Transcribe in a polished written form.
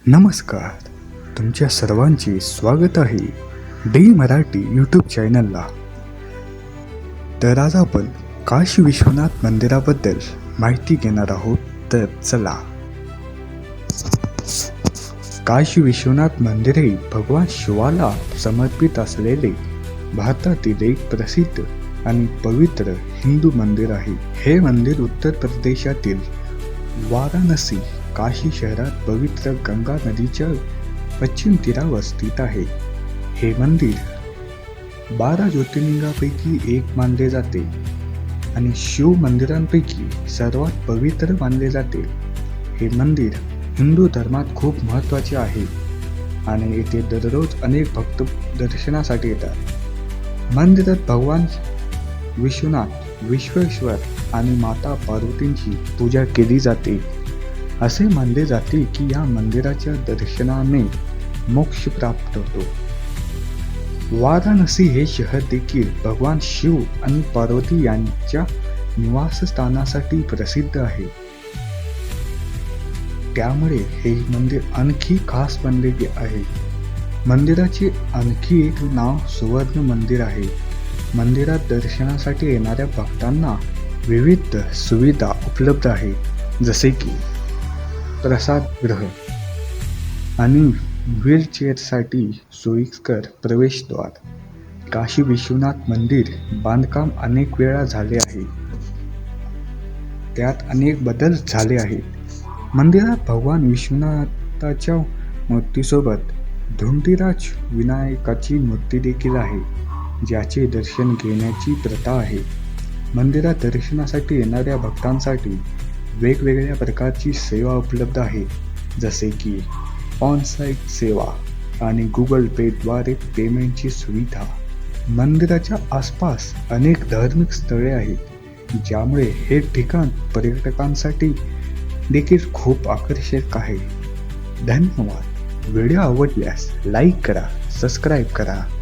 नमस्कार. तुमच्या सर्वांचे स्वागत आहे डी मराठी यूट्यूब चॅनलला. तर आज आपण काशी विश्वनाथ मंदिराबद्दल माहिती घेणार आहोत. तर चला. काशी विश्वनाथ मंदिर हे भगवान शिवाला समर्पित असलेले भारतातील एक प्रसिद्ध आणि पवित्र हिंदू मंदिर आहे. हे मंदिर उत्तर प्रदेशातील वाराणसी काशी शहरात पवित्र गंगा नदीच्या पश्चिम तीरावर स्थित आहे. हे मंदिर 12 ज्योतिर्लिंगापैकी एक मानले जाते आणि शिव मंदिरांपैकी सर्वात पवित्र मानले जाते. हे मंदिर हिंदू धर्मात खूप महत्त्वाचे आहे आणि येथे दररोज अनेक भक्त दर्शनासाठी येतात. मंदिरात भगवान विश्वनाथ, विश्वेश्वर आणि माता पार्वतींची पूजा केली जाते. असे मानले जाते की या मंदिराच्या दर्शनाने मोक्ष प्राप्त होतो. वाराणसी हे शहर देखील भगवान शिव आणि पार्वती यांच्या निवासस्थानासाठी प्रसिद्ध आहे. त्यामुळे हे मंदिर आणखी खास बनले आहे. मंदिराचे आणखी एक नाव सुवर्ण मंदिर आहे. मंदिरात दर्शनासाठी येणाऱ्या भक्तांना विविध सुविधा उपलब्ध आहेत, जसे की प्रसादगृह आणि व्हीलचेअरसाठी सोयीस्कर प्रवेशद्वार. काशी विश्वनाथ मंदिर बांधकाम अनेक वेळा झाले आहे. त्यात अनेक बदल झाले आहेत. मंदिरात भगवान विश्वनाथाच्या मूर्तीसोबत धुंडीराज विनायकाची मूर्ती देखील आहे, ज्याचे दर्शन घेण्याची प्रथा आहे. मंदिरात दर्शनासाठी येणाऱ्या भक्तांसाठी वेगवेगळ्या प्रकारची सेवा उपलब्ध आहे, जसे की ऑन-साइट सेवा आणि गुगल पेद्वारे पेमेंटची सुविधा. मंदिराच्या आसपास अनेक धार्मिक स्थळे आहेत, ज्यामुळे हे ठिकाण पर्यटकांसाठी देखील खूप आकर्षक आहे. धन्यवाद. व्हिडिओ आवडल्यास लाईक करा, सबस्क्राईब करा.